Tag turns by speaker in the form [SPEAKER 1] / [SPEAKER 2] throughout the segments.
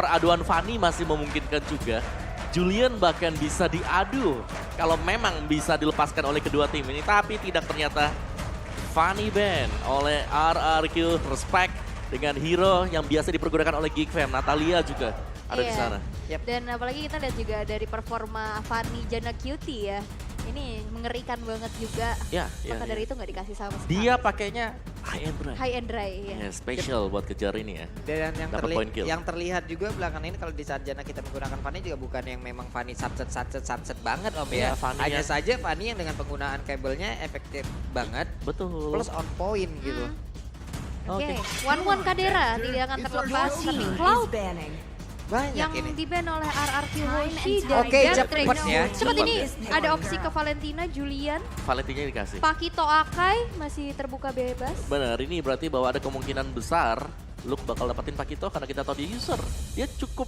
[SPEAKER 1] peraduan Fanny masih memungkinkan juga. Julian bahkan bisa diadu kalau memang bisa dilepaskan oleh kedua tim ini. Tapi tidak ternyata Fanny ban oleh RRQ. Respect dengan hero yang biasa dipergunakan oleh Geek Fam. Natalia juga ada di sana.
[SPEAKER 2] Yep. Dan apalagi kita lihat juga dari performa Fanny Jana Cutie ya. Ini mengerikan banget juga. Maka dari itu nggak dikasih sama sekali.
[SPEAKER 1] Dia pakainya high and dry.
[SPEAKER 2] High and dry ya.
[SPEAKER 1] Special buat kejar ini ya.
[SPEAKER 3] Dan
[SPEAKER 1] yang
[SPEAKER 3] terlihat juga belakangan ini kalau di saat Jana kita menggunakan Fanny juga bukan yang memang Fanny satset banget Om ya. Hanya saja Fanny yang dengan penggunaan kabelnya efektif banget.
[SPEAKER 1] Betul.
[SPEAKER 3] Plus on point gitu.
[SPEAKER 2] Oke, One Kadera tidak akan terlepas. Tapi Cloud
[SPEAKER 3] Banyak
[SPEAKER 2] yang
[SPEAKER 3] ini.
[SPEAKER 2] di-ban oleh RRQ Hoshi dan
[SPEAKER 3] Oke,
[SPEAKER 2] Jatrix.
[SPEAKER 3] cepet ya.
[SPEAKER 2] Cepet ini ada opsi ke Valentina, Julian,
[SPEAKER 1] Valentina dikasih.
[SPEAKER 2] Pakito Akai masih terbuka bebas.
[SPEAKER 1] Benar, ini berarti bahwa ada kemungkinan besar Luke bakal dapatin Pakito karena kita tahu dia user. Dia cukup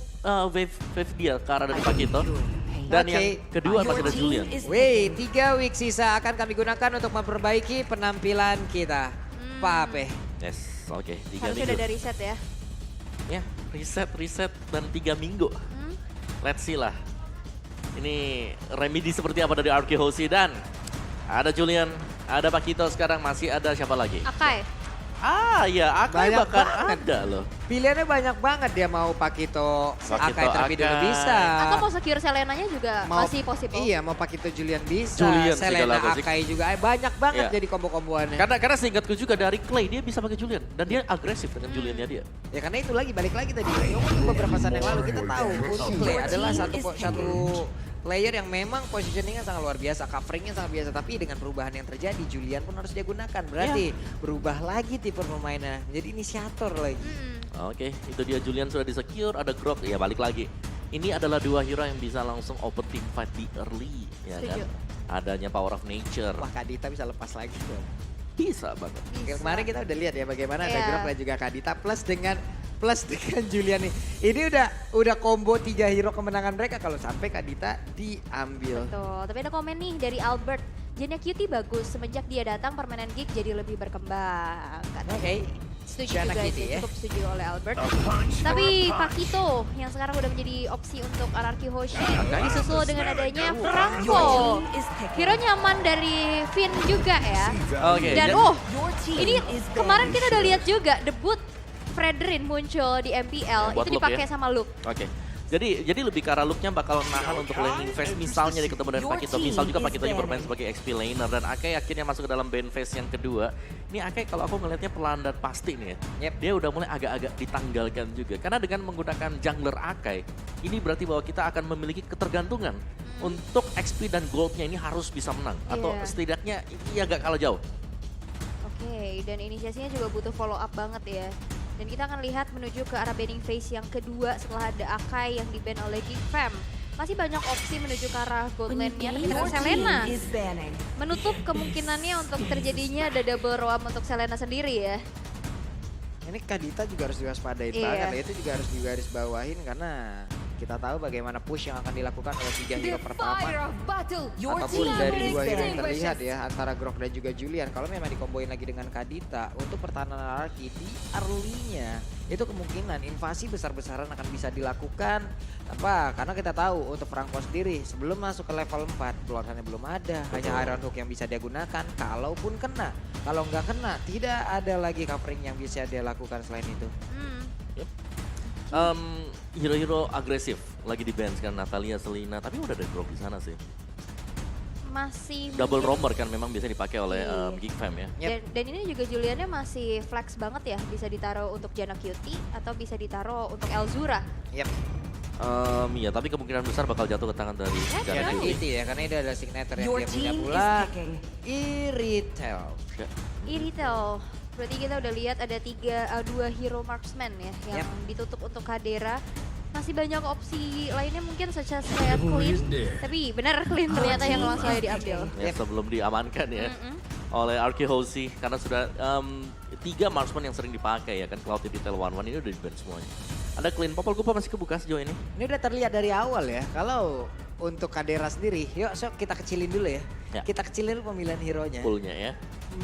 [SPEAKER 1] wave dia ke arah dari Pakito. Dan yang kedua masih ada Julian.
[SPEAKER 3] Wih, 3 week sisa akan kami gunakan untuk memperbaiki penampilan kita. Pape.
[SPEAKER 1] Yes, oke. 3
[SPEAKER 2] Harusnya
[SPEAKER 1] minggu.
[SPEAKER 2] udah dari set ya.
[SPEAKER 1] Ya, reset dan 3 minggu. Let's see lah. Ini remedy seperti apa dari RRQ Hoshi dan ada Julian, ada Pakito sekarang, masih ada siapa lagi?
[SPEAKER 2] Akai.
[SPEAKER 1] Ya, Akai
[SPEAKER 3] Banyak
[SPEAKER 1] bahkan
[SPEAKER 3] banget.
[SPEAKER 1] ada loh.
[SPEAKER 3] Pilihannya banyak banget, dia mau Pakito Akai terlebih dahulu
[SPEAKER 1] Akai.
[SPEAKER 3] bisa.
[SPEAKER 2] Atau mau secure Selenanya juga masih possible.
[SPEAKER 3] Iya, mau Pakito Julian bisa.
[SPEAKER 1] Julian
[SPEAKER 3] Selena
[SPEAKER 1] segala musik.
[SPEAKER 3] Akai juga. Banyak banget
[SPEAKER 1] Iya.
[SPEAKER 3] jadi kombo-komboannya.
[SPEAKER 1] Karena seingatku juga dari Clay dia bisa pakai Julian dan dia agresif dengan Juliannya dia.
[SPEAKER 3] Ya karena itu lagi balik lagi tadi. Untuk beberapa saat yang lalu kita tahu untuk Clay adalah satu player yang memang positioningnya sangat luar biasa, coveringnya sangat biasa. Tapi dengan perubahan yang terjadi, Julian pun harus dia gunakan. Berarti berubah lagi tipe pemainnya. Jadi inisiator lagi.
[SPEAKER 1] Oke, itu dia Julian sudah di-secure, ada Grok, ya balik lagi. Ini adalah dua hero yang bisa langsung open team fight di early, ya
[SPEAKER 2] Setuju.
[SPEAKER 1] kan? Adanya power of nature,
[SPEAKER 3] Wah, Kadita bisa lepas lagi dong.
[SPEAKER 1] bisa banget.
[SPEAKER 3] Kemarin kita udah lihat ya bagaimana ada
[SPEAKER 2] Iya.
[SPEAKER 3] Grok dan juga Kadita plus dengan Julian nih. Ini udah combo 3 hero kemenangan mereka kalau sampai Kadita diambil.
[SPEAKER 2] Tuh, tapi ada komen nih dari Albert. Jana Cutie bagus, semenjak dia datang permainan Geek jadi lebih berkembang. Katanya.
[SPEAKER 3] Oke.
[SPEAKER 2] Setuju
[SPEAKER 3] Jana
[SPEAKER 2] juga
[SPEAKER 3] Cutie
[SPEAKER 2] sih,
[SPEAKER 3] ya.
[SPEAKER 2] cukup setuju oleh Albert. Tapi Pakito yang sekarang udah menjadi opsi untuk RRQ Hoshi disusul dengan adanya Franco. Hero nyaman dari Finn juga ya.
[SPEAKER 1] Oke,
[SPEAKER 2] Dan
[SPEAKER 1] jadi-
[SPEAKER 2] ini kemarin kita udah lihat juga debut Fredrin muncul di MPL,
[SPEAKER 1] Buat
[SPEAKER 2] itu
[SPEAKER 1] Luke
[SPEAKER 2] dipakai
[SPEAKER 1] ya?
[SPEAKER 2] sama Luke.
[SPEAKER 1] Oke. Jadi lebih ke arah look-nya bakal nahan untuk laning phase misalnya di ketemu dengan Pakito. Misal juga Pakitonya bermain sebagai XP laner dan Akai akhirnya masuk ke dalam ban phase yang kedua. Ini Akai kalau aku ngelihatnya pelan dan pasti nih ya.
[SPEAKER 3] Yep.
[SPEAKER 1] Dia udah mulai agak-agak ditanggalkan juga. Karena dengan menggunakan jungler Akai, ini berarti bahwa kita akan memiliki ketergantungan. Untuk XP dan goldnya ini harus bisa menang. Atau
[SPEAKER 2] Iya.
[SPEAKER 1] setidaknya ini agak kalah jauh.
[SPEAKER 2] Oke, dan inisiasinya juga butuh follow up banget ya. Dan kita akan lihat menuju ke arah banning phase yang kedua setelah ada Akai yang di-ban oleh Geek Fam. Masih banyak opsi menuju ke arah gold lane-nya, tapi dengan Selena menutup kemungkinannya untuk terjadinya ada double roam untuk Selena sendiri ya.
[SPEAKER 3] Ini Kadita juga harus diwaspadain
[SPEAKER 2] Iya.
[SPEAKER 3] banget. Itu juga harus digaris bawahin karena kita tahu bagaimana push yang akan dilakukan oleh 3 hero pertama. Apapun dari 2 hero yang terlihat ya antara Grok dan juga Julian. Kalau memang dikomboin lagi dengan Kadita untuk pertahanan RRQ di early-nya itu kemungkinan invasi besar-besaran akan bisa dilakukan. Apa? Karena kita tahu untuk Franco sendiri sebelum masuk ke level 4 keluarannya belum ada. Hanya Iron Hook yang bisa dia gunakan kalaupun kena. Kalau nggak kena tidak ada lagi covering yang bisa dia lakukan selain itu.
[SPEAKER 1] Hero-hero agresif lagi di ban sekarang Natalia, Selena, tapi udah ada Grok di sana sih.
[SPEAKER 2] Masih
[SPEAKER 1] Double
[SPEAKER 2] mungkin-
[SPEAKER 1] roamer kan memang biasa dipakai oleh
[SPEAKER 2] Iya.
[SPEAKER 1] Geek Fam ya.
[SPEAKER 2] Dan ini juga Juliannya masih flex banget ya, bisa ditaruh untuk Jana Cutie atau bisa ditaruh untuk Elzura.
[SPEAKER 3] Yap.
[SPEAKER 1] Iya, tapi kemungkinan besar bakal jatuh ke tangan dari
[SPEAKER 2] Ya,
[SPEAKER 1] Jana
[SPEAKER 3] Jangan
[SPEAKER 1] Cutie.
[SPEAKER 3] gitu ya, karena ini adalah signature yang dia punya pula. Iritel.
[SPEAKER 2] Iritel, berarti kita udah lihat ada 2 hero marksman ya yang ditutup untuk Kadera. Masih banyak opsi lainnya mungkin such as kayak Clean, tapi benar Clean ternyata yang langsung aja diambil.
[SPEAKER 1] Ya, sebelum diamankan ya oleh RRQ Hoshi karena sudah 3 marksman yang sering dipakai ya kan Cloud Detail 1-1 ini udah di ban semuanya. Ada clean, Popol Kupa masih kebuka sejauh ini.
[SPEAKER 3] Ini udah terlihat dari awal ya. Kalau untuk Kadera sendiri, yuk kita kecilin dulu ya. Kita kecilin dulu pemilihan hero-nya.
[SPEAKER 1] Poolnya ya.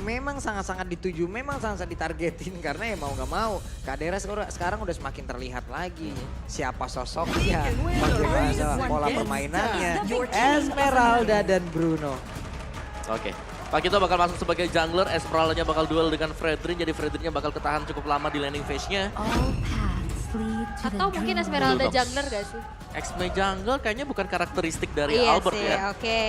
[SPEAKER 3] Memang sangat-sangat dituju, memang sangat-sangat ditargetin karena ya mau nggak mau Kadera sekarang udah semakin terlihat lagi siapa sosoknya, bagaimana pola permainannya, Esmeralda dan Bruno.
[SPEAKER 1] Oke. Pak Kito bakal masuk sebagai jungler, Esmeralda-nya bakal duel dengan Fredrin, jadi Fredrin-nya bakal ketahan cukup lama di landing phase-nya.
[SPEAKER 2] Atau mungkin Esmeralda jungler gak sih?
[SPEAKER 1] X-May jungler kayaknya bukan karakteristik dari
[SPEAKER 2] Iya
[SPEAKER 1] Albert
[SPEAKER 2] sih,
[SPEAKER 1] ya.
[SPEAKER 2] oke.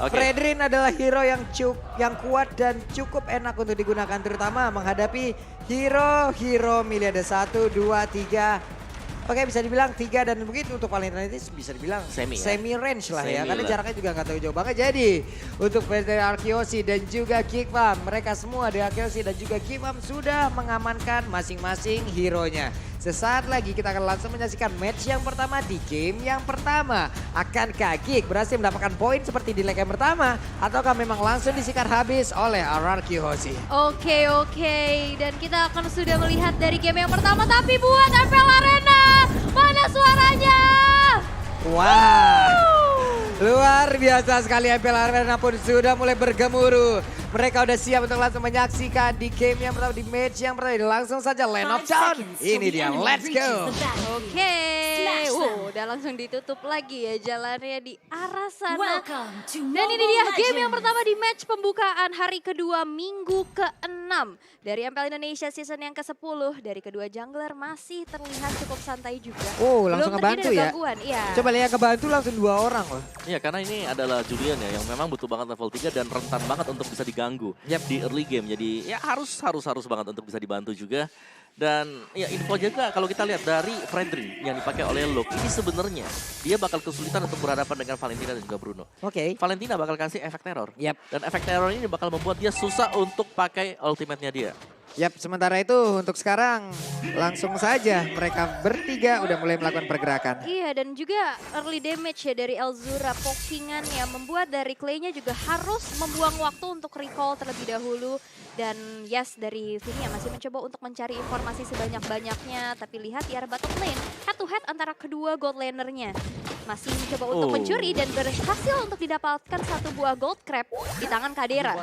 [SPEAKER 3] Fredrin adalah hero yang kuat dan cukup enak untuk digunakan terutama menghadapi hero Miliade 1, 2, 3. Oke bisa dibilang 3 dan begitu untuk Valentine itu bisa dibilang semi range lah ya. Karena jaraknya juga nggak terlalu jauh banget. Jadi untuk dari Arkeosi dan juga Kikfam. Mereka semua dari Arkeosi dan juga Kikfam sudah mengamankan masing-masing hero-nya. Sesaat lagi kita akan langsung menyaksikan match yang pertama di game yang pertama. Akankah Kik berhasil mendapatkan poin seperti di leg yang pertama? Ataukah memang langsung disikat habis oleh Arkeosi?
[SPEAKER 2] Oke. Dan kita akan sudah melihat dari game yang pertama. Tapi buat MPL Arena, mana suaranya?
[SPEAKER 3] Wah, luar biasa sekali MPL Arena pun sudah mulai bergemuruh. Mereka udah siap untuk langsung menyaksikan di game yang pertama, di match yang pertama. Langsung saja Land of Town. Ini dia, let's go.
[SPEAKER 2] Oke, udah langsung ditutup lagi ya jalannya di arah sana. Dan ini dia game yang pertama di match pembukaan hari kedua minggu ke-6. Dari MPL Indonesia season yang ke-10. Dari kedua jungler masih terlihat cukup santai juga.
[SPEAKER 3] Oh, langsung ngebantu ya?
[SPEAKER 2] Iya.
[SPEAKER 3] Coba lihat ngebantu langsung 2 orang loh.
[SPEAKER 1] Iya karena ini adalah Julian ya yang memang butuh banget level 3 dan rentan banget untuk bisa diganggu di early game. Jadi ya harus banget untuk bisa dibantu juga. Dan ya info juga kalau kita lihat dari Fredrin yang dipakai oleh Luke ini sebenarnya dia bakal kesulitan untuk berhadapan dengan Valentina dan juga Bruno. Valentina bakal kasih efek teror. Dan efek teror ini bakal membuat dia susah untuk pakai ultimate-nya dia.
[SPEAKER 3] Sementara itu untuk sekarang langsung saja mereka bertiga udah mulai melakukan pergerakan.
[SPEAKER 2] Iya dan juga early damage ya dari Elzura pokingan yang membuat dari Clay-nya juga harus membuang waktu untuk recall terlebih dahulu. Dan yes dari Vinia masih mencoba untuk mencari informasi sebanyak-banyaknya. Tapi lihat di arah bottom lane head to head antara kedua gold laner-nya. Masih mencoba untuk mencuri dan berhasil untuk didapatkan satu buah gold crab di tangan Kadera.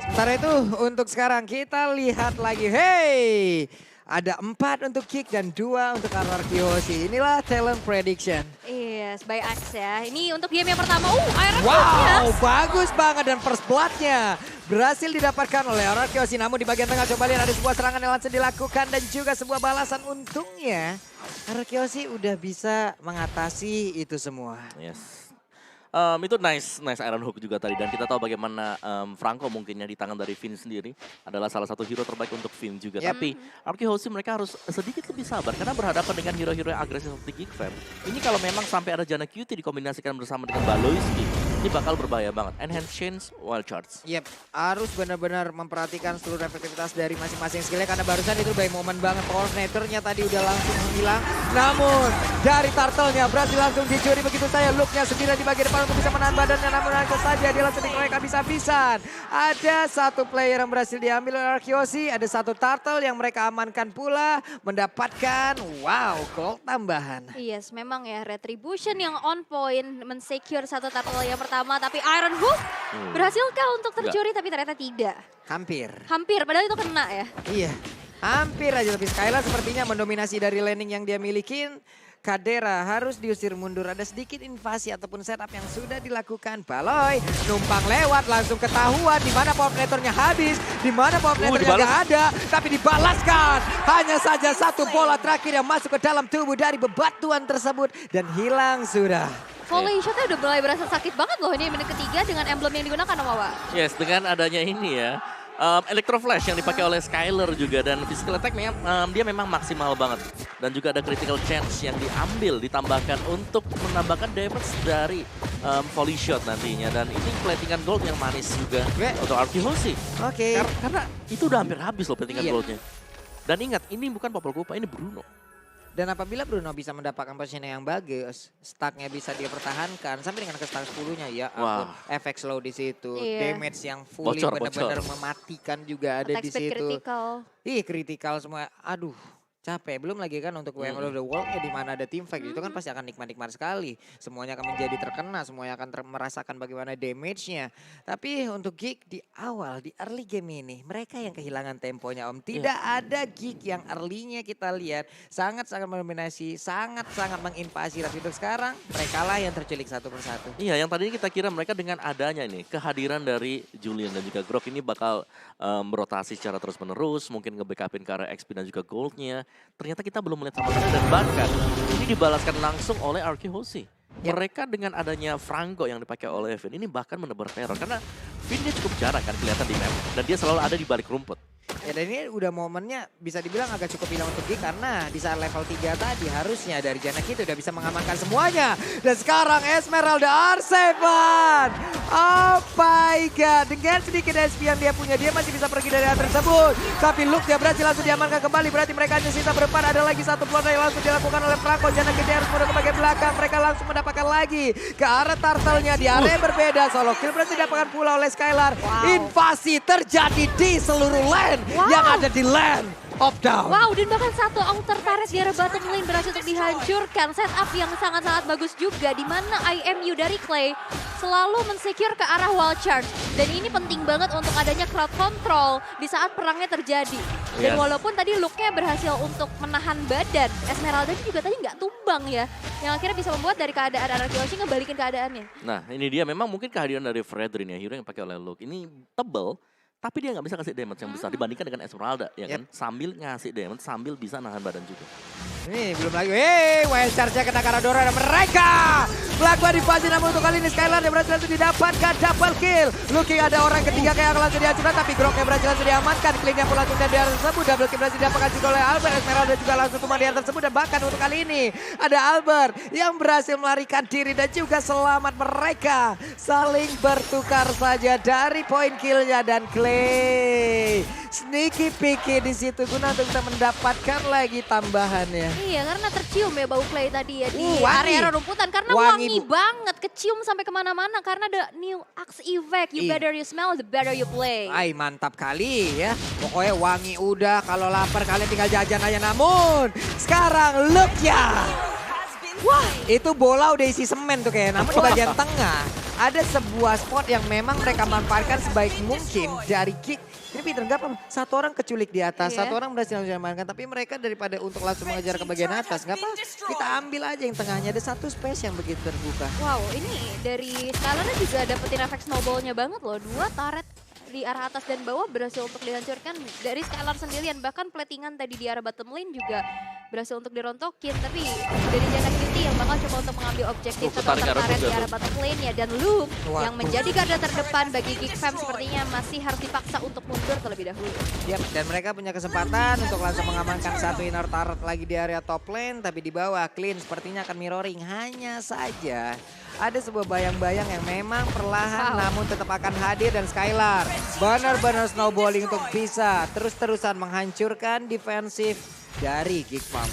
[SPEAKER 3] Sementara itu untuk sekarang kita lihat lagi. Hey, ada 4 untuk Kik dan 2 untuk Arkeosi. Inilah talent prediction.
[SPEAKER 2] Yes, by Axe ya. Ini untuk game yang pertama. Iron
[SPEAKER 3] Wow, bagus banget dan first blood-nya berhasil didapatkan oleh Arkeosi. Namun di bagian tengah coba lihat ada sebuah serangan yang langsung dilakukan dan juga sebuah balasan. Untungnya Arkeosi udah bisa mengatasi itu semua.
[SPEAKER 1] Itu nice Iron Hook juga tadi dan kita tahu bagaimana Franco mungkinnya di tangan dari Finn sendiri adalah salah satu hero terbaik untuk Finn juga. Tapi Arkeosi mereka harus sedikit lebih sabar karena berhadapan dengan hero-hero yang agresif seperti Geekfam. Ini kalau memang sampai ada Janna QT dikombinasikan bersama dengan Baloyski, ini bakal berbahaya banget. Enhance Chains, Wild Charge.
[SPEAKER 3] Harus benar-benar memperhatikan seluruh efektivitas dari masing-masing skillnya karena barusan itu by moment banget. Coordinatornya tadi udah langsung menghilang. Namun dari turtle-nya berhasil langsung dicuri begitu saja. Look-nya sendiri di bagian depan untuk bisa menahan badannya, namun langsung saja dia langsung dikeroyok habis-habisan. Ada satu player yang berhasil diambil oleh Arkeosi, ada satu turtle yang mereka amankan pula, mendapatkan gold tambahan.
[SPEAKER 2] Yes, memang ya Retribution yang on point, mensecure satu turtle yang pertama, tapi Iron Hook berhasilkah untuk tercuri? Tapi ternyata tidak.
[SPEAKER 3] Hampir,
[SPEAKER 2] padahal itu kena ya.
[SPEAKER 3] Iya, hampir aja, tapi Skyla sepertinya mendominasi dari landing yang dia milikin. Kadera harus diusir mundur. Ada sedikit invasi ataupun setup yang sudah dilakukan. Baloy numpang lewat langsung ketahuan di mana power platernya habis, di mana power platernya nggak ada, tapi dibalaskan. Hanya saja satu bola terakhir yang masuk ke dalam tubuh dari bebatuan tersebut dan hilang sudah.
[SPEAKER 2] Volley shotnya udah mulai berasa sakit banget loh ini menit ketiga dengan emblem yang digunakan Wawa.
[SPEAKER 1] Yes, dengan adanya ini ya. Electro Flash yang dipakai oleh Skyler juga dan physical attack dia memang maksimal banget. Dan juga ada critical chance yang diambil, ditambahkan untuk menambahkan damage dari volley shot nantinya. Dan ini platingan gold yang manis juga untuk Arkeosi. Karena itu udah hampir habis loh platingan goldnya. Dan ingat, ini bukan Popol Kupa, ini Bruno.
[SPEAKER 3] Dan apabila Bruno bisa mendapatkan positioning yang bagus, stacknya bisa dia pertahankan sampai dengan ke stack 10-nya ya ampun, efek slow di situ,
[SPEAKER 2] Iya.
[SPEAKER 3] damage yang fully
[SPEAKER 1] Bocor,
[SPEAKER 3] benar-benar mematikan juga ada
[SPEAKER 2] Attack
[SPEAKER 3] di
[SPEAKER 2] speed
[SPEAKER 3] situ.
[SPEAKER 2] critical.
[SPEAKER 3] Ih, kritikal semua. Aduh, capek. Belum lagi kan untuk WM of the World-nya di mana ada team fight itu kan pasti akan nikmat-nikmat sekali. Semuanya akan menjadi terkena, semuanya akan merasakan bagaimana damage-nya. Tapi untuk Geek di awal, di early game ini, mereka yang kehilangan temponya Om. Tidak ada Geek yang early-nya kita lihat sangat-sangat mendominasi, sangat-sangat menginvasi. Tapi untuk sekarang, mereka lah yang terculik satu persatu.
[SPEAKER 1] Iya, yang tadinya kita kira mereka dengan adanya nih kehadiran dari Julian dan juga Grok ini bakal merotasi secara terus-menerus, mungkin nge-backupin ke arah XP dan juga goldnya. Ternyata kita belum melihat sama sekali dan bahkan ini dibalaskan langsung oleh Arky Hoshi. Mereka dengan adanya Franco yang dipakai oleh Vin ini bahkan menebar teror karena Vin dia cukup jarang kan kelihatan di map dan dia selalu ada di balik rumput.
[SPEAKER 3] Ya dan ini udah momennya bisa dibilang agak cukup hilang untuk Geek karena di saat level 3 tadi harusnya dari Janak itu udah bisa mengamankan semuanya. Dan sekarang Esmeralda R7. Oh my god. Dengan sedikit SP yang dia punya dia masih bisa pergi dari hal tersebut. Tapi Luke dia berhasil langsung diamankan kembali. Berarti mereka hanya sisa berempat. Ada lagi satu peluang yang langsung dilakukan oleh Franco. Janak dia harus mundur ke bagian belakang. Mereka langsung mendapatkan lagi ke arah turtle-nya di area yang berbeda. Solo kill berhasil didapatkan pula oleh Skylar. Invasi terjadi di seluruh lane. Yang ada di land of down.
[SPEAKER 2] Wow, dan bahkan satu outer turret di arah bottom lane berhasil untuk dihancurkan. Setup yang sangat-sangat bagus juga, di mana IMU dari Clay selalu mensecure ke arah wall charge. Dan ini penting banget untuk adanya crowd control di saat perangnya terjadi. Dan walaupun tadi Luke-nya berhasil untuk menahan badan, Esmeralda juga tadi nggak tumbang ya. Yang akhirnya bisa membuat dari keadaan Araki Hoshi ngebalikin keadaannya.
[SPEAKER 1] Nah ini dia memang mungkin kehadiran dari Fredrin ya, hero yang pakai oleh Luke. Ini tebel. Tapi dia nggak bisa kasih damage yang besar dibandingkan dengan Esmeralda, ya kan? Sambil ngasih damage, sambil bisa nahan badan juga.
[SPEAKER 3] Ini belum lagi, wild charge-nya kena Karadora dan mereka melakukan invasi namun untuk kali ini Skylar yang berhasil didapatkan double kill. Looking ada orang ketiga kayak langsung dihancurkan tapi Groknya berhasil langsung diamankan. Clean-nya pun langsung dari area tersebut, double kill berhasil didapatkan juga oleh Albert. Esmeralda juga langsung tumbang di area tersebut dan bahkan untuk kali ini ada Albert yang berhasil melarikan diri dan juga selamat. Mereka saling bertukar saja dari poin killnya dan Clay sneaky picky di situ guna untuk bisa mendapatkan lagi tambahannya.
[SPEAKER 2] Iya, karena tercium ya bau Clay tadi ya di
[SPEAKER 3] wangi.
[SPEAKER 2] area rumputan. Karena wangi banget, kecium sampai kemana-mana. Karena ada new Axe Evac. You better you smell, the better you play.
[SPEAKER 3] Ay, mantap kali ya. Pokoknya wangi udah, kalau lapar kalian tinggal jajan aja. Namun sekarang look ya. Wah, itu bola udah isi semen tuh kayak. Namun di bagian tengah ada sebuah spot yang memang mereka manfaatkan sebaik mungkin dari Geek. Ini Peter nggak apa, satu orang keculik di atas, satu orang berhasil diamankan. Tapi mereka daripada untuk langsung mengejar ke bagian atas, nggak apa, kita ambil aja yang tengahnya. Ada satu space yang begitu terbuka.
[SPEAKER 2] Wow, ini dari Skylarnya juga dapetin efek snowballnya banget loh. 2 turret di arah atas dan bawah berhasil untuk dihancurkan dari Skylar sendirian. Bahkan platingan tadi di arah bottom lane juga berhasil untuk dirontokin. Tapi dari Janak Beauty yang bakal coba untuk mengambil objektif atau turret di arah bottom lane ya. Dan Luke yang menjadi garda terdepan bagi Geek Fam sepertinya masih harus dipaksa untuk mundur terlebih dahulu.
[SPEAKER 3] Yap, dan mereka punya kesempatan untuk langsung mengamankan satu inner turret lagi di area top lane. Tapi di bawah Clean sepertinya akan mirroring. Hanya saja ada sebuah bayang-bayang yang memang perlahan namun tetap akan hadir. Dan Skylar benar-benar snowballing untuk bisa terus-terusan menghancurkan defensif dari Geek Fam.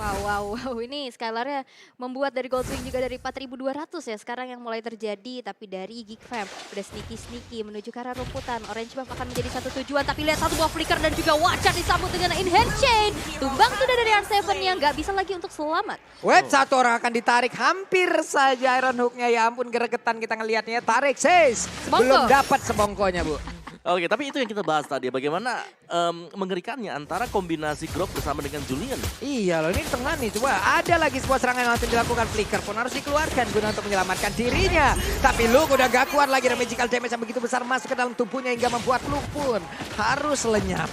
[SPEAKER 2] Wow. Ini Skylarnya membuat dari Goldwing juga dari 4.200 ya sekarang yang mulai terjadi. Tapi dari Geek Fam udah sneaky menuju ke arah rumputan. Orange Buff akan menjadi satu tujuan. Tapi lihat satu buah flicker dan juga Watcher disambut dengan in hand chain. Tumbang sudah dari R7 yang gak bisa lagi untuk selamat.
[SPEAKER 3] Wait, satu orang akan ditarik hampir saja Iron Hook-nya. Ya ampun gregetan kita ngelihatnya. Tarik sis. Belum dapat sebongkonya Bu.
[SPEAKER 1] Oke, tapi itu yang kita bahas tadi. Bagaimana mengerikannya antara kombinasi Grok bersama dengan Julian.
[SPEAKER 3] Iya loh, ini tengah nih. Coba ada lagi sebuah serangan yang langsung dilakukan. Flicker pun harus dikeluarkan guna untuk menyelamatkan dirinya. Tapi Luke udah gak kuat lagi. Dan magical damage yang begitu besar masuk ke dalam tubuhnya hingga membuat Luke pun harus lenyap.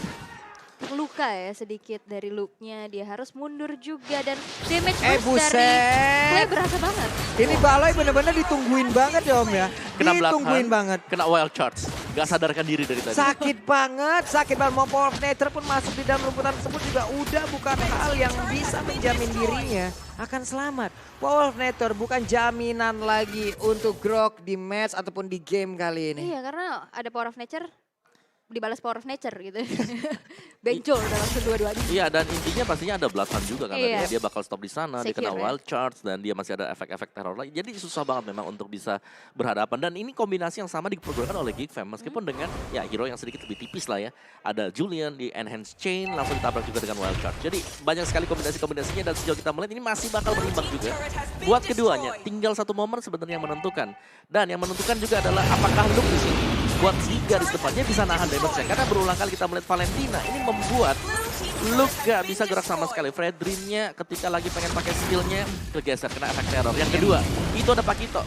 [SPEAKER 2] Luka ya sedikit dari Luke-nya. Dia harus mundur juga dan damage boost dari Clay berasa banget.
[SPEAKER 3] Ini Baloi bener-bener ditungguin banget ya Om ya.
[SPEAKER 1] Kena
[SPEAKER 3] ditungguin banget.
[SPEAKER 1] Kena wild charge. Gak sadarkan diri dari tadi.
[SPEAKER 3] Sakit banget. Mau Power of Nature pun masuk di dalam rumputan tersebut juga udah bukan hal yang bisa menjamin dirinya akan selamat. Power of Nature bukan jaminan lagi untuk Grok di match ataupun di game kali ini.
[SPEAKER 2] Iya, karena ada Power of Nature. dibalas power of nature gitu. Benjol dalam kedua-duanya.
[SPEAKER 1] Iya, dan intinya pastinya ada Bloodhound juga kan.
[SPEAKER 2] Iya.
[SPEAKER 1] Dia bakal stop di sana, dia kena
[SPEAKER 2] Secure, ya.
[SPEAKER 1] wild charge dan dia masih ada efek-efek teror lagi. Jadi susah banget memang untuk bisa berhadapan. Dan ini kombinasi yang sama dipergunakan oleh Geek Fam meskipun dengan ya hero yang sedikit lebih tipis lah ya. Ada Julian di enhance chain langsung ditabrak juga dengan wild charge. Jadi banyak sekali kombinasi-kombinasinya dan sejauh kita melihat ini masih bakal berimbang juga. Buat keduanya tinggal satu momen sebenarnya yang menentukan. Dan yang menentukan juga adalah apakah Luke di sini buat 3 garis depannya bisa nahan damage-nya. Karena berulang kali kita melihat Valentina ini membuat Luke gak bisa gerak sama sekali. Fredrin-nya ketika lagi pengen pakai skillnya kegeser kena efek teror. Yang kedua itu ada Pakito.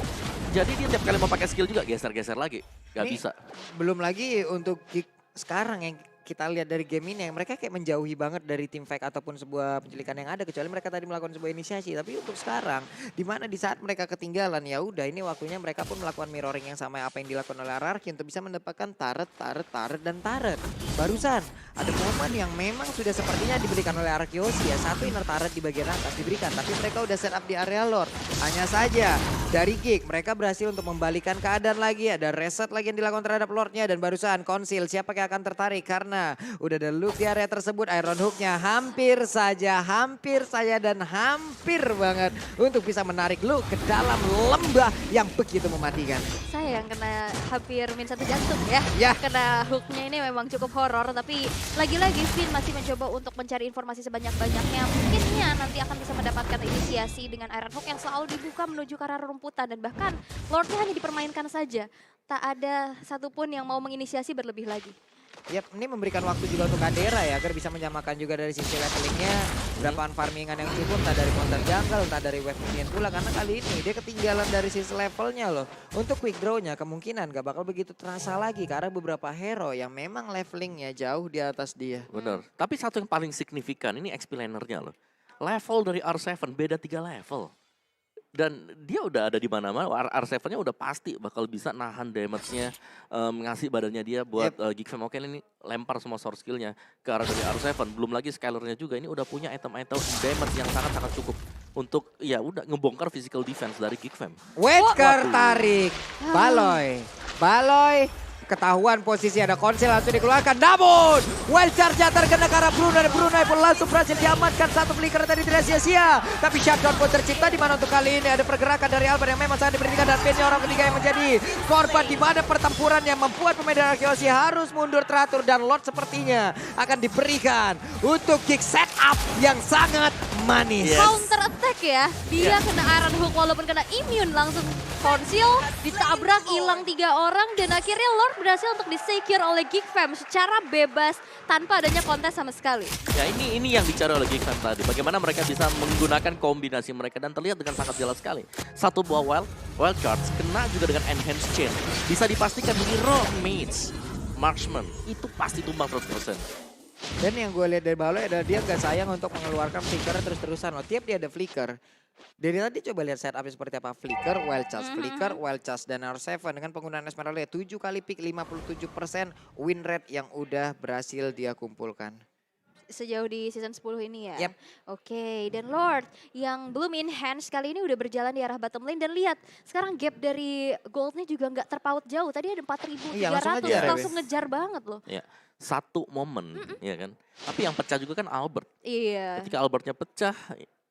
[SPEAKER 1] Jadi dia tiap kali mau pakai skill juga geser-geser lagi. Gak
[SPEAKER 3] Ini
[SPEAKER 1] bisa.
[SPEAKER 3] Belum lagi untuk Geek sekarang yang kita lihat dari game ini, yang mereka kayak menjauhi banget dari tim fight ataupun sebuah penculikan yang ada, kecuali mereka tadi melakukan sebuah inisiasi. Tapi untuk sekarang, di mana di saat mereka ketinggalan, ya udah ini waktunya mereka pun melakukan mirroring yang sama apa yang dilakukan oleh RRQ untuk bisa mendapatkan turret, dan turret. Barusan ada momen yang memang sudah sepertinya diberikan oleh Arkeosi ya, satu inner turret di bagian atas diberikan, tapi mereka udah set up di area lore. Hanya saja dari Geek mereka berhasil untuk membalikan keadaan lagi, ada reset lagi yang dilakukan terhadap lordnya dan barusan konsil siapa yang akan tertarik karena udah ada Luke di area tersebut. Iron Hook-nya hampir saja dan hampir banget untuk bisa menarik Luke ke dalam lembah yang begitu mematikan.
[SPEAKER 2] Saya yang kena hampir min 1 jantung ya.
[SPEAKER 3] Ya.
[SPEAKER 2] Kena hooknya ini memang cukup horor, tapi lagi-lagi Finn masih mencoba untuk mencari informasi sebanyak-banyaknya. Mungkinnya nanti akan bisa mendapatkan inisiasi dengan Iron Hook yang selalu dibuka menuju ke arah rumputan dan bahkan Lordnya hanya dipermainkan saja. Tak ada satupun yang mau menginisiasi berlebih lagi.
[SPEAKER 3] Yap, ini memberikan waktu juga untuk Kadera ya, agar bisa menyamakan juga dari sisi levelingnya. Berapaan farmingan yang cukup, entah dari counter jungle, entah dari wave minion pula. Karena kali ini dia ketinggalan dari sisi levelnya loh. Untuk quick draw-nya kemungkinan gak bakal begitu terasa lagi. Karena beberapa hero yang memang levelingnya jauh di atas dia.
[SPEAKER 1] Bener. Tapi satu yang paling signifikan ini XP lanernya loh. Level dari R7 beda 3 level. Dan dia udah ada di mana-mana, R7-nya udah pasti bakal bisa nahan damage-nya, ngasih badannya dia buat Geek Fam. Oke, ini lempar semua source skill-nya ke arah dari R7. Belum lagi Skyler-nya juga, ini udah punya item-item damage yang sangat-sangat cukup untuk ya udah ngebongkar physical defense dari Geek Fam.
[SPEAKER 3] Wesker tarik, Baloy. Ketahuan posisi ada konsil langsung dikeluarkan. Namun wild charge terkena ke arah Brunei. Brunei pun langsung berhasil diamankan. Satu flicker tadi tidak sia-sia. Tapi shutdown pun tercipta di mana untuk kali ini ada pergerakan dari Albert yang memang sangat diperhatikan. Dan Penny orang ketiga yang menjadi korban di mana pertempuran yang membuat pemain Arkeosi harus mundur teratur. Dan Lord sepertinya akan diberikan untuk kick setup yang sangat manis.
[SPEAKER 2] Counter attack ya. Dia kena Iron Hook walaupun kena immune langsung konsil, ditabrak, hilang 3 orang dan akhirnya Lord berhasil untuk di-secure oleh Geek Fam secara bebas tanpa adanya kontes sama sekali.
[SPEAKER 1] Ya ini yang dicari oleh Geek Fam tadi. Bagaimana mereka bisa menggunakan kombinasi mereka dan terlihat dengan sangat jelas sekali. Satu buah wild charge kena juga dengan enhance chain. Bisa dipastikan hero mates, marksman itu pasti tumbang 100%.
[SPEAKER 3] Dan yang gue lihat dari Baloy adalah dia gak sayang untuk mengeluarkan flicker terus-terusan loh. Tiap dia ada flicker. Dari tadi coba lihat setupnya seperti apa. Flicker, wild charge, dan R7 dengan penggunaan Esmeralda 7 kali pick 57% win rate yang udah berhasil dia kumpulkan.
[SPEAKER 2] Sejauh di season 10 ini ya?
[SPEAKER 3] Yep.
[SPEAKER 2] Oke, dan Lord yang belum enhance kali ini udah berjalan di arah bottom lane. Dan lihat, sekarang gap dari goldnya juga nggak terpaut jauh. Tadi ada 4.300, langsung ngejar banget loh.
[SPEAKER 1] Ya, satu momen, ya kan. Tapi yang pecah juga kan Albert.
[SPEAKER 2] Iya.
[SPEAKER 1] Ketika Albertnya pecah,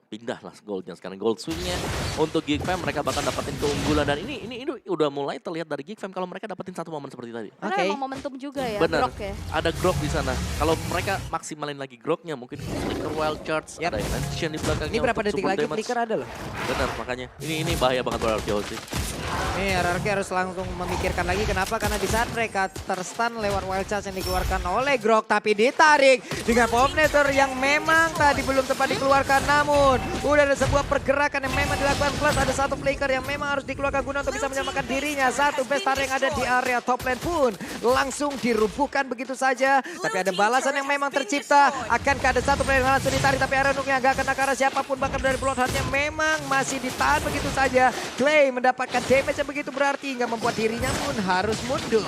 [SPEAKER 1] pindahlah goldnya. Sekarang gold swingnya untuk Geek Fam mereka bakal dapetin keunggulan dan ini udah mulai terlihat dari Geek Fam kalau mereka dapetin satu momen seperti tadi.
[SPEAKER 2] Karena memang momentum juga ya.
[SPEAKER 1] Bener,
[SPEAKER 2] grok ya.
[SPEAKER 1] ada grok di sana. Kalau mereka maksimalin lagi groknya mungkin flicker wild charge, ada enchant di belakangnya.
[SPEAKER 3] Ini berapa detik lagi flicker ada loh.
[SPEAKER 1] Bener, makanya ini bahaya banget buat RRQ sih.
[SPEAKER 3] Nih RRQ harus langsung memikirkan lagi kenapa, karena di saat mereka terstun lewat wild charge yang dikeluarkan oleh Grok tapi ditarik dengan Pomnator yang memang tadi belum tepat dikeluarkan, namun udah ada sebuah pergerakan yang memang dilakukan plus ada satu flicker yang memang harus dikeluarkan guna untuk bisa menyelamatkan dirinya. Satu bestar yang ada di area top lane pun langsung dirubuhkan begitu saja, tapi ada balasan yang memang tercipta. Akankah ada satu player yang langsung ditarik tapi Aranuknya gak kena karena siapapun, bahkan dari Bloodhound-nya memang masih ditahan begitu saja. Clay mendapatkan damage yang begitu berarti hingga membuat dirinya pun harus mundur.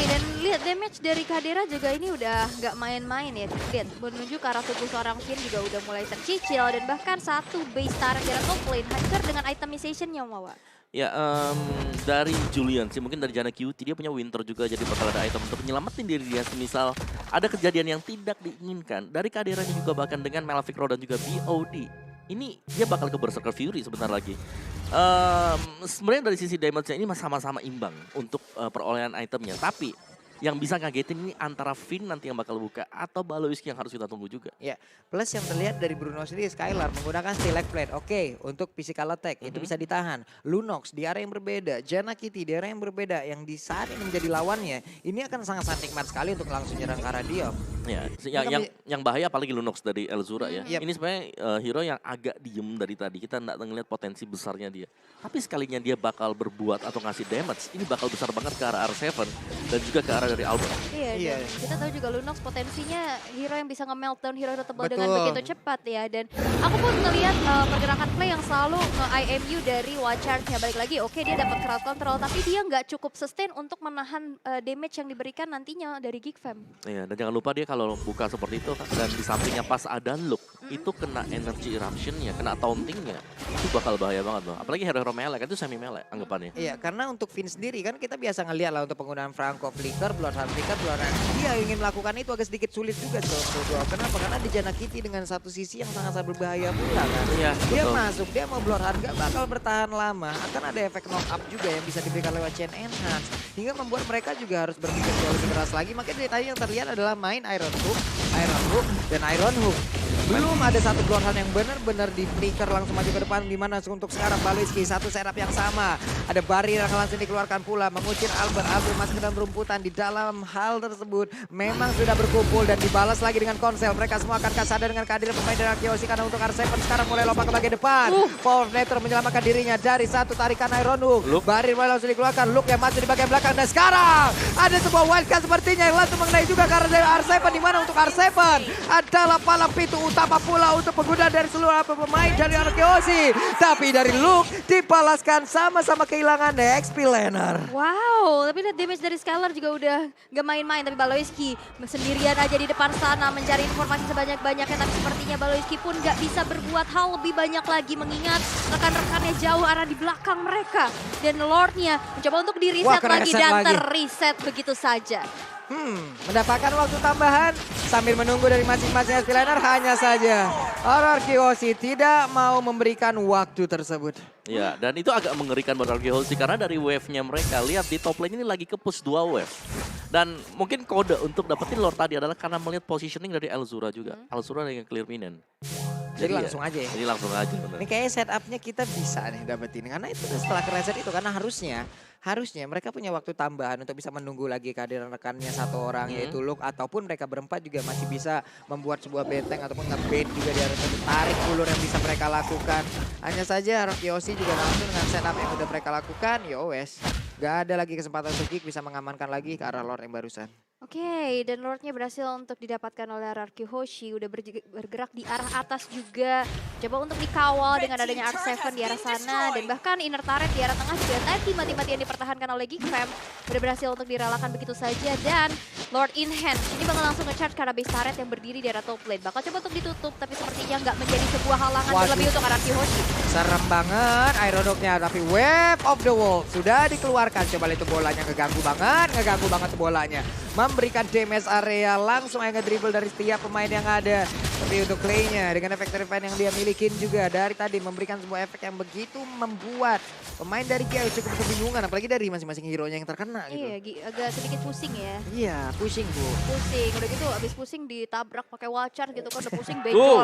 [SPEAKER 2] Dan lihat damage dari Kadera juga ini udah nggak main-main ya. Lihat menuju ke arah tubuh seorang Finn juga udah mulai tercicil dan bahkan satu base turret di top lane hancur dengan itemization-nya Mawa.
[SPEAKER 1] Ya, dari Julian sih, mungkin dari Jana QT, dia punya Winter juga, jadi bakal ada item untuk nyelamatin diri dia. Semisal ada kejadian yang tidak diinginkan dari kehadirannya juga, bahkan dengan Malefic Row dan juga BOD. Ini dia bakal ke Berserker Fury sebentar lagi. Sebenarnya dari sisi damage-nya ini sama-sama imbang untuk perolehan itemnya. Tapi yang bisa ngagetin ini antara Finn nanti yang bakal buka atau Baloiski yang harus kita tunggu juga.
[SPEAKER 3] Ya, plus yang terlihat dari Bruno sendiri, Skylar menggunakan Steel Plate. Oke, untuk physical attack itu bisa ditahan. Lunox di area yang berbeda, Jana Kitty di area yang berbeda, yang di saat ini menjadi lawannya, ini akan sangat-sangat nikmat sekali untuk langsung nyerang ke arah Diop.
[SPEAKER 1] Ya, yang bahaya apalagi Lunox dari Elzura ya. Ini sebenarnya hero yang agak diem dari tadi, kita nggak ngeliat potensi besarnya dia. Tapi sekalinya dia bakal berbuat atau ngasih damage, ini bakal besar banget ke arah R7 dan juga ke arah dari Albert.
[SPEAKER 2] Iya, dan kita tahu juga Lunox potensinya hero yang bisa nge-meltdown hero tebal dengan begitu cepat ya. Dan aku pun ngelihat pergerakan play yang selalu nge-IMU dari Watchard-nya. Balik lagi, oke dia dapat crowd control, tapi dia nggak cukup sustain untuk menahan damage yang diberikan nantinya dari Geek Fam.
[SPEAKER 1] Iya, dan jangan lupa dia kalau buka seperti itu kan, dan di sampingnya pas ada look, itu kena energy eruption-nya, kena taunting-nya, itu bakal bahaya banget loh. Apalagi hero-hero melee, kan itu semi melee anggapannya.
[SPEAKER 3] Iya, karena untuk Finn sendiri kan kita biasa ngeliat lah untuk penggunaan Franco Flicker, Bloodhound Flicker, Bloodhound. Dia ingin melakukan itu agak sedikit sulit juga Joe. Kenapa? Karena di Jana Kitty dengan satu sisi yang sangat-sangat berbahaya pula kan.
[SPEAKER 1] Iya,
[SPEAKER 3] dia
[SPEAKER 1] betul.
[SPEAKER 3] masuk, dia mau Bloodhound gak bakal bertahan lama. Akan ada efek knock up juga yang bisa diberikan lewat Chain Enhance. Hingga membuat mereka juga harus berpikir jauh lebih keras lagi. Makanya dari tadi yang terlihat adalah main Iron Hook, dan Iron Hook. Belum ada satu Bloodhound yang benar-benar di flicker langsung maju ke depan. Dimana untuk sekarang Baloiski satu setup yang sama. Ada barrier yang langsung dikeluarkan pula. Mengusir Albert masuk ke dalam rumputan. Di dalam hal tersebut memang sudah berkumpul dan dibalas lagi dengan konsel. Mereka semua akan sadar dengan kehadiran pemain dari Arkeosi. Karena untuk R7 sekarang mulai lompat ke bagian depan. Power Nator menyelamatkan dirinya dari satu tarikan Iron Hook. Barrier mulai langsung dikeluarkan. Luke yang masuk di bagian belakang. Dan sekarang ada sebuah wildcard sepertinya yang langsung mengenai juga karena dari R7. Dimana untuk R7 adalah palang pintu utama pula untuk pengguna dari seluruh pemain dari Arkeosi. Tapi dari Luke dibalaskan sama-sama kehilangan XP laner.
[SPEAKER 2] Wow, tapi lihat damage dari Skylar juga udah gak main-main. Tapi Baloiski sendirian aja di depan sana mencari informasi sebanyak-banyaknya. Tapi sepertinya Baloiski pun gak bisa berbuat hal lebih banyak lagi. Mengingat rekan-rekannya jauh arah di belakang mereka. Dan Lordnya mencoba untuk di-reset lagi dan ter-reset begitu saja.
[SPEAKER 3] Mendapatkan waktu tambahan sambil menunggu dari masing-masing XP laner. Hanya saja Arkeosi tidak mau memberikan waktu tersebut.
[SPEAKER 1] Ya, dan itu agak mengerikan buat Arkeosi karena dari wave-nya mereka, lihat di top lane ini lagi ke-push 2 wave. Dan mungkin kode untuk dapetin Lord tadi adalah karena melihat positioning dari Elzura juga. Elzura dengan clear minion.
[SPEAKER 3] Jadi langsung aja ya?
[SPEAKER 1] Jadi langsung aja. Bener.
[SPEAKER 3] Ini kayaknya setupnya kita bisa nih dapetin. Karena itu setelah reset itu, karena harusnya mereka punya waktu tambahan untuk bisa menunggu lagi kehadiran rekannya satu orang yaitu Luke, ataupun mereka berempat juga masih bisa membuat sebuah benteng ataupun nge-bait juga di area itu. Tarik ulur yang bisa mereka lakukan. Hanya saja Arkeosi juga langsung dengan setup yang udah mereka lakukan, ya wes. Gak ada lagi kesempatan untuk Geek bisa mengamankan lagi ke arah Lord yang barusan.
[SPEAKER 2] Oke, dan Lordnya berhasil untuk didapatkan oleh Arkeosi. Udah bergerak di arah atas juga. Coba untuk dikawal dengan adanya R7 di arah sana. Dan bahkan inner turret di arah tengah juga tadi mati-mati yang dipertahankan oleh Geek Fam. Udah berhasil untuk direlakan begitu saja. Dan Lord in hand ini bakal langsung nge-charge karena base turret yang berdiri di arah top lane. Bakal coba untuk ditutup, tapi sepertinya nggak menjadi sebuah halangan terlebih untuk Arkeosi.
[SPEAKER 3] Serem banget Iron Hook-nya, tapi Wave of the Wolf sudah dikeluarkan. Coba itu bolanya ngeganggu banget bolanya. Memberikan damage area langsung aja nge-dribble dari setiap pemain yang ada. Tapi untuk Clay-nya dengan efek terrifying yang dia milikin juga dari tadi memberikan sebuah efek yang begitu membuat pemain dari Kia cukup kebingungan, apalagi dari masing-masing hero-nya yang terkena gitu.
[SPEAKER 2] Iya, agak sedikit pusing ya.
[SPEAKER 3] Iya, pusing Bu.
[SPEAKER 2] Pusing, udah gitu abis pusing ditabrak pakai Watchard gitu kan, udah pusing benjol.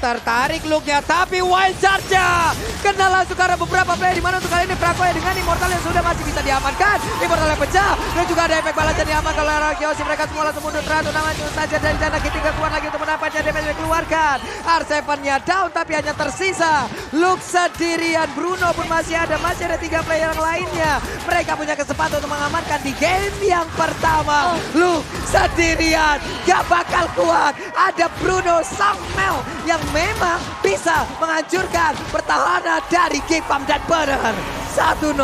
[SPEAKER 3] Tertarik Luke-nya, tapi wild charge-nya kena langsung karena beberapa player di mana untuk kali ini Franco dengan Immortal yang sudah masih bisa diamankan. Immortal yang pecah dan juga ada efek balasan diamankan oleh Arkeosi. Mereka semua langsung mundur teratur namanya saja dari Jana Kitty keluar lagi untuk mendapatkan damage yang dikeluarkan. R7-nya down tapi hanya tersisa Luke sendirian. Bruno pun masih ada 3 player yang lainnya. Mereka punya kesempatan untuk mengamankan di game yang pertama. Luke sendirian gak bakal kuat. Ada Bruno Samuel yang memang bisa menghancurkan pertahanan dari Geek Fam dan benar 1-0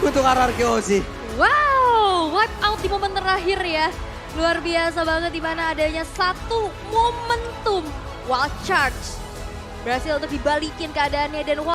[SPEAKER 3] untuk Arkeosi.
[SPEAKER 2] Wow, wipe out di momen terakhir ya. Luar biasa banget di mana adanya satu momentum wild charge. Berhasil untuk dibalikin keadaannya dan